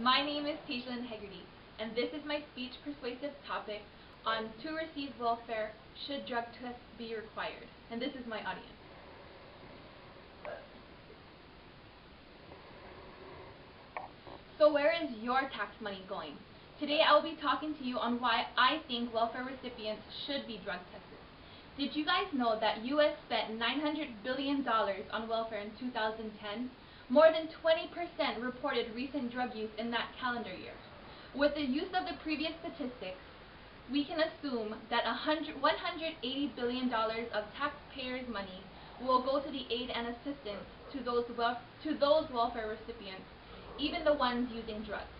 My name is Tejlyn Hegarty, and this is my speech persuasive topic on to receive welfare, should drug tests be required? And this is my audience. So where is your tax money going? Today I will be talking to you on why I think welfare recipients should be drug tested. Did you guys know that US spent $900 billion on welfare in 2010? More than 20% reported recent drug use in that calendar year. With the use of the previous statistics, we can assume that $180 billion of taxpayers' money will go to the aid and assistance to those welfare recipients, even the ones using drugs.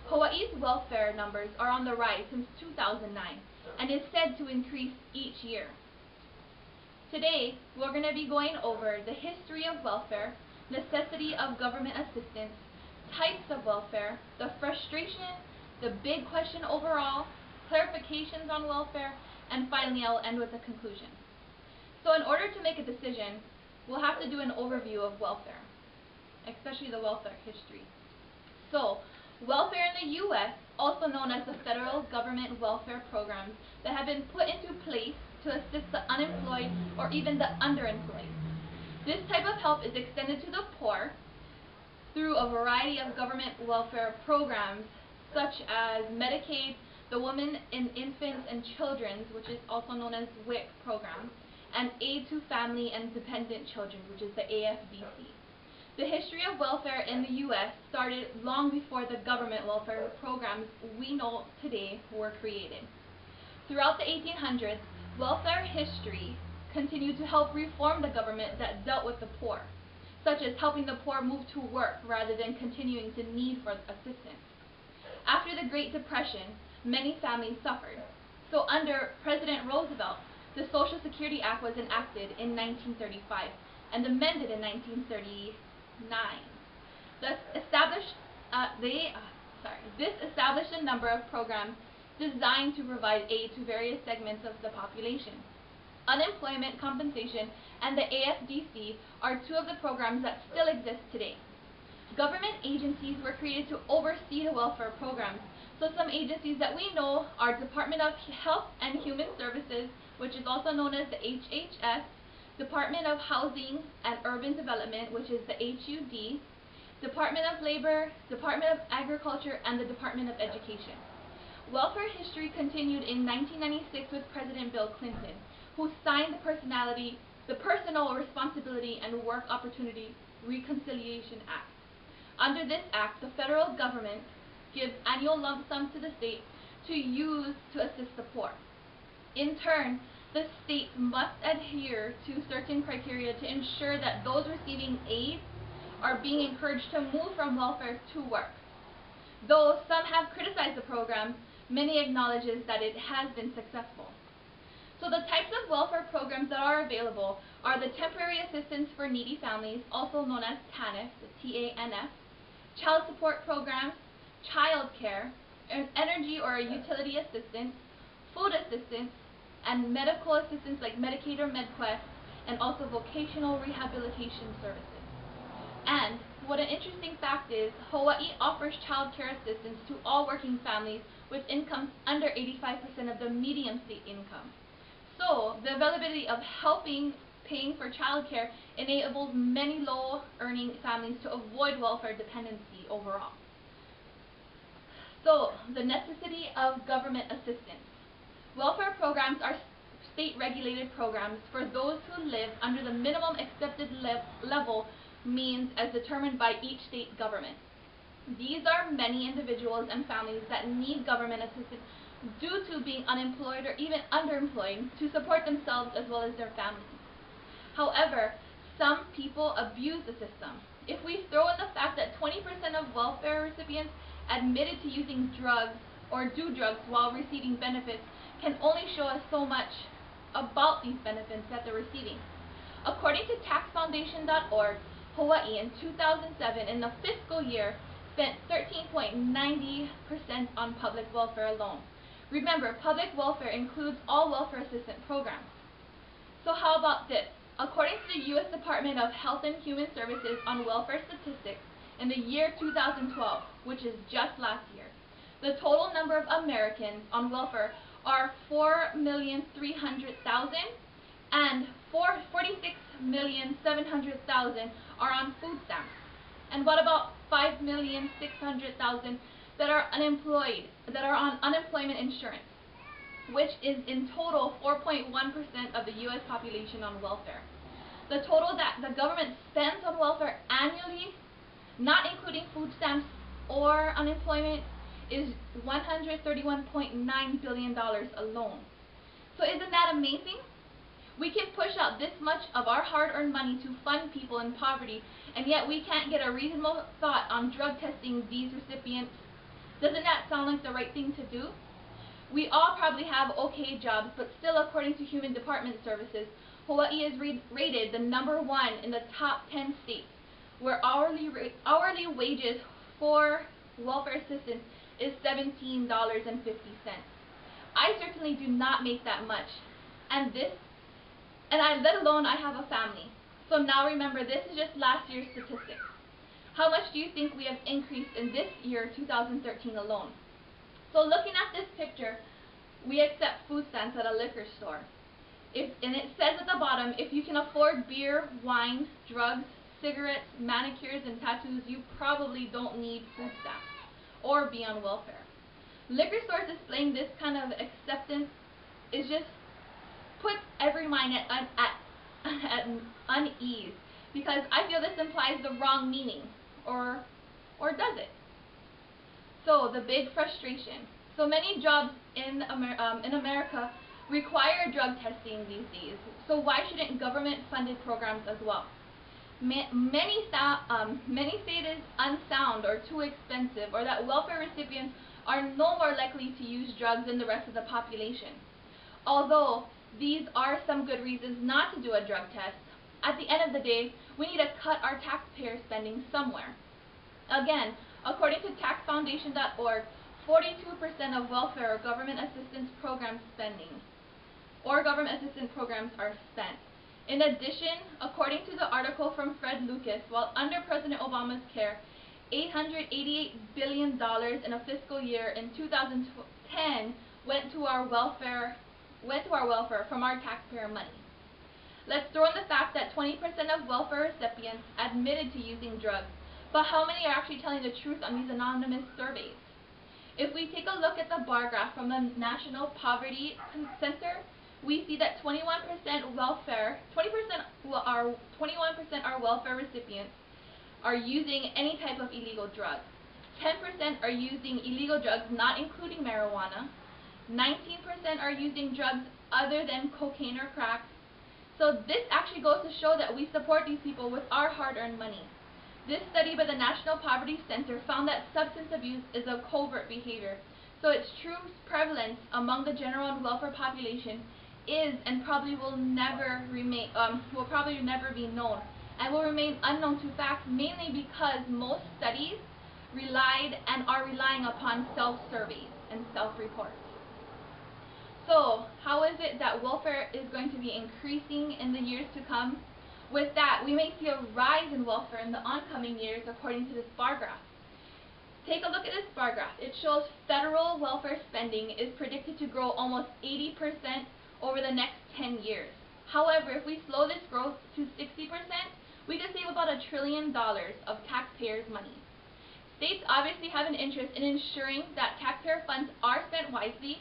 Hawaii's welfare numbers are on the rise since 2009 and is said to increase each year. Today, we're going to be going over the history of welfare, necessity of government assistance, types of welfare, the frustration, the big question overall, clarifications on welfare, and finally I'll end with a conclusion. So in order to make a decision, we'll have to do an overview of welfare, especially the welfare history. So, welfare in the U.S., also known as the federal government welfare programs that have been put into place to assist the unemployed or even the underemployed. This type of help is extended to the poor through a variety of government welfare programs such as Medicaid, the Women and Infants and Children's, which is also known as WIC program, and Aid to Family and Dependent Children, which is the AFDC. The history of welfare in the U.S. started long before the government welfare programs we know today were created. Throughout the 1800s, welfare history continued to help reform the government that dealt with the poor, such as helping the poor move to work rather than continuing to need for assistance. After the Great Depression, many families suffered. So under President Roosevelt, the Social Security Act was enacted in 1935 and amended in 1939. This established a number of programs designed to provide aid to various segments of the population. Unemployment compensation and the AFDC are two of the programs that still exist today. Government agencies were created to oversee the welfare programs. So some agencies that we know are Department of Health and Human Services, which is also known as the HHS, Department of Housing and Urban Development, which is the HUD, Department of Labor, Department of Agriculture, and the Department of Education. Welfare history continued in 1996 with President Bill Clinton, who signed the Personal Responsibility and Work Opportunity Reconciliation Act. Under this act, the federal government gives annual lump sums to the state to use to assist the poor. In turn, the states must adhere to certain criteria to ensure that those receiving aid are being encouraged to move from welfare to work. Though some have criticized the program, many acknowledges that it has been successful. So the types of welfare programs that are available are the Temporary Assistance for Needy Families, also known as TANF, the TANF, Child Support Programs, Child Care, Energy or Utility Assistance, Food Assistance, and Medical Assistance like Medicaid or MedQuest, and also Vocational Rehabilitation Services. And what an interesting fact is, Hawaii offers child care assistance to all working families with incomes under 85% of the median state income. So, the availability of paying for child care enables many low-earning families to avoid welfare dependency overall. So, the necessity of government assistance. Welfare programs are state-regulated programs for those who live under the minimum accepted level means as determined by each state government. These are many individuals and families that need government assistance due to being unemployed or even underemployed to support themselves as well as their families. However, some people abuse the system. If we throw in the fact that 20% of welfare recipients admitted to using drugs or do drugs while receiving benefits, can only show us so much about these benefits that they're receiving. According to taxfoundation.org, Hawaii in 2007 in the fiscal year spent 13.90% on public welfare alone. Remember, public welfare includes all welfare assistance programs. So how about this? According to the U.S. Department of Health and Human Services on welfare statistics, in the year 2012, which is just last year, the total number of Americans on welfare are 4,300,000 and 46,700,000 are on food stamps. And what about 5,600,000 that are unemployed, that are on unemployment insurance, which is in total 4.1% of the U.S. population on welfare. The total that the government spends on welfare annually, not including food stamps or unemployment, is $131.9 billion alone. So isn't that amazing? We can push out this much of our hard-earned money to fund people in poverty, and yet we can't get a reasonable thought on drug testing these recipients. Doesn't that sound like the right thing to do? We all probably have okay jobs, but still, according to Human Department Services, Hawaii is rated the #1 in the top 10 states, where hourly wages for welfare assistance is $17.50. I certainly do not make that much, let alone I have a family. So now remember, this is just last year's statistics. How much do you think we have increased in this year, 2013 alone? So looking at this picture, we accept food stamps at a liquor store. And it says at the bottom, if you can afford beer, wine, drugs, cigarettes, manicures, and tattoos, you probably don't need food stamps or be on welfare. Liquor stores displaying this kind of acceptance is just puts every mind at unease, because I feel this implies the wrong meaning, or does it? So the big frustration. So many jobs in America require drug testing these days. So why shouldn't government-funded programs as well? Many say it is unsound or too expensive, or that welfare recipients are no more likely to use drugs than the rest of the population. Although these are some good reasons not to do a drug test, at the end of the day, we need to cut our taxpayer spending somewhere. Again, according to taxfoundation.org, 42% of welfare or government assistance program spending are spent. In addition, according to the article from Fred Lucas, while under President Obama's care, $888 billion in a fiscal year in 2010 went to our welfare from our taxpayer money. Let's throw in the fact that 20% of welfare recipients admitted to using drugs, but how many are actually telling the truth on these anonymous surveys? If we take a look at the bar graph from the National Poverty Center, we see that 21% are welfare recipients are using any type of illegal drug. 10% are using illegal drugs not including marijuana. 19% are using drugs other than cocaine or crack. So this actually goes to show that we support these people with our hard-earned money. This study by the National Poverty Center found that substance abuse is a covert behavior, so its true prevalence among the general and welfare population is and probably will never be known, and will remain unknown to facts, mainly because most studies relied and are relying upon self-surveys and self-reports. So how is it that welfare is going to be increasing in the years to come? With that, we may see a rise in welfare in the oncoming years, according to this bar graph. Take a look at this bar graph. It shows federal welfare spending is predicted to grow almost 80% over the next 10 years. However, if we slow this growth to 60%, we could save about $1 trillion of taxpayers' money. States obviously have an interest in ensuring that taxpayer funds are spent wisely,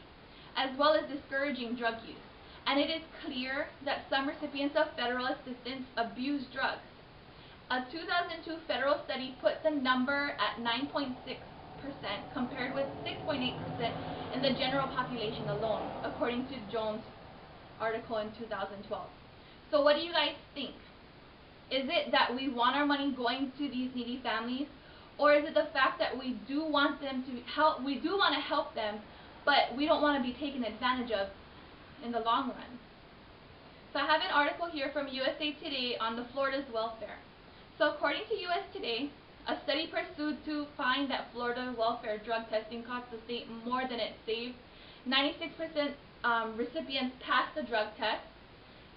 as well as discouraging drug use. And it is clear that some recipients of federal assistance abuse drugs. A 2002 federal study put the number at 9.6% compared with 6.8% in the general population alone, according to Jones' article in 2012. So what do you guys think? Is it that we want our money going to these needy families, or is it the fact that we do want to help them, but we don't want to be taken advantage of in the long run? So I have an article here from USA Today on the Florida's welfare. So according to US Today, a study pursued to find that Florida welfare drug testing cost the state more than it saved. 96% recipients passed the drug test,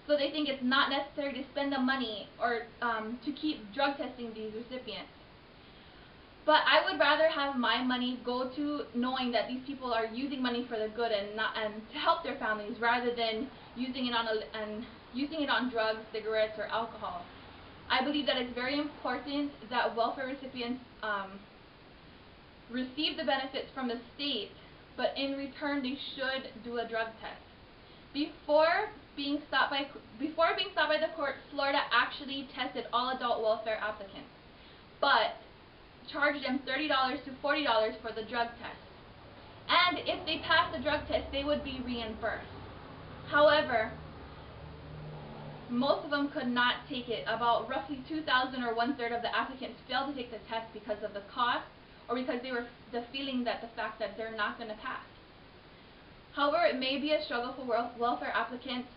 so they think it's not necessary to spend the money or to keep drug testing these recipients. But I would rather have my money go to knowing that these people are using money for the good and to help their families, rather than using it on drugs, cigarettes, or alcohol. I believe that it's very important that welfare recipients receive the benefits from the state, but in return they should do a drug test. Before being stopped by the court, Florida actually tested all adult welfare applicants, but charged them $30 to $40 for the drug test. And if they passed the drug test, they would be reimbursed. However, most of them could not take it. About roughly 2,000, or 1/3 of the applicants, failed to take the test because of the cost, or because they were the fact that they're not going to pass. However, it may be a struggle for welfare applicants.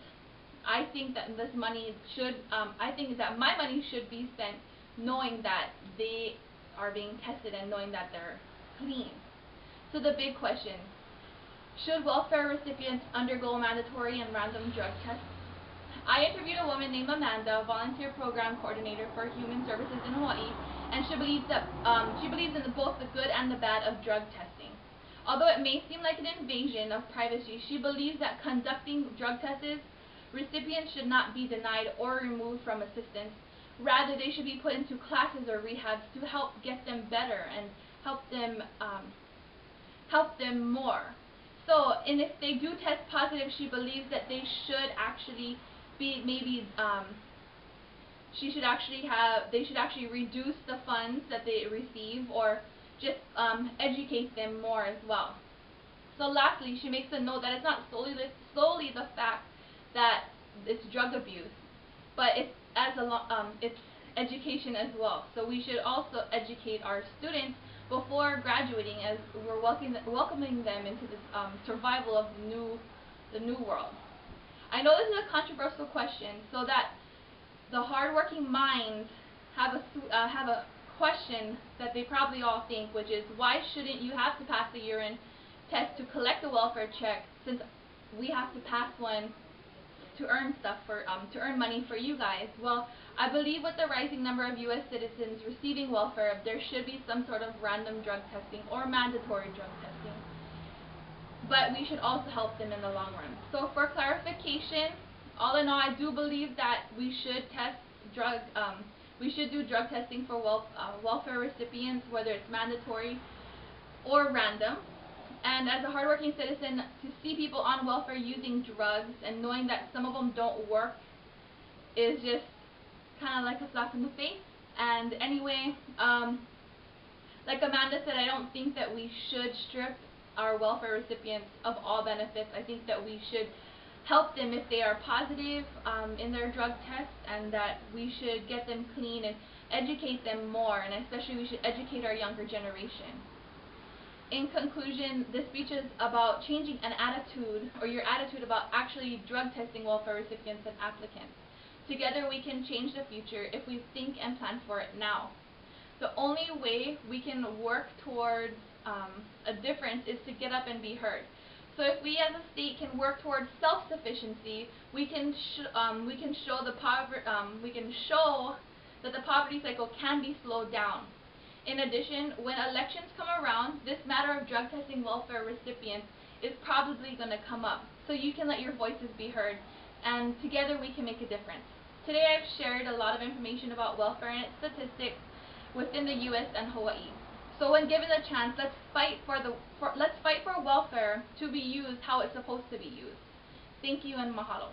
I think that my money should be spent knowing that they are being tested and knowing that they're clean. So the big question: should welfare recipients undergo mandatory and random drug tests? I interviewed a woman named Amanda, a volunteer program coordinator for Human Services in Hawaii, and she believes in both the good and the bad of drug testing. Although it may seem like an invasion of privacy, she believes that conducting drug tests, recipients should not be denied or removed from assistance. Rather, they should be put into classes or rehabs to help get them better and help them more. So, and if they do test positive, she believes that they should actually they should actually reduce the funds that they receive, or just educate them more as well. So lastly, she makes a note that it's not solely the fact that it's drug abuse, but it's education as well. So we should also educate our students before graduating, as we're welcoming them into this survival of the new world. I know this is a controversial question, so that the hardworking minds have a question that they probably all think, which is, why shouldn't you have to pass the urine test to collect a welfare check, since we have to pass one to earn money for you guys? Well, I believe with the rising number of U.S. citizens receiving welfare, there should be some sort of random drug testing or mandatory drug testing. But we should also help them in the long run. So for clarification, all in all, I do believe that we should do drug testing for welfare recipients, whether it's mandatory or random. And as a hardworking citizen, to see people on welfare using drugs and knowing that some of them don't work is just kind of like a slap in the face. And anyway, like Amanda said, I don't think that we should strip our welfare recipients of all benefits. I think that we should help them if they are positive in their drug tests, and that we should get them clean and educate them more, and especially we should educate our younger generation. In conclusion, this speech is about changing an attitude, or your attitude about actually drug testing welfare recipients and applicants. Together we can change the future if we think and plan for it now. The only way we can work towards a difference is to get up and be heard. So if we as a state can work towards self-sufficiency, we can show that the poverty cycle can be slowed down. In addition, when elections come around, this matter of drug testing welfare recipients is probably going to come up. So you can let your voices be heard, and together we can make a difference. Today I've shared a lot of information about welfare and its statistics within the U.S. and Hawaii. So when given the chance, let's fight for welfare to be used how it's supposed to be used. Thank you, and mahalo.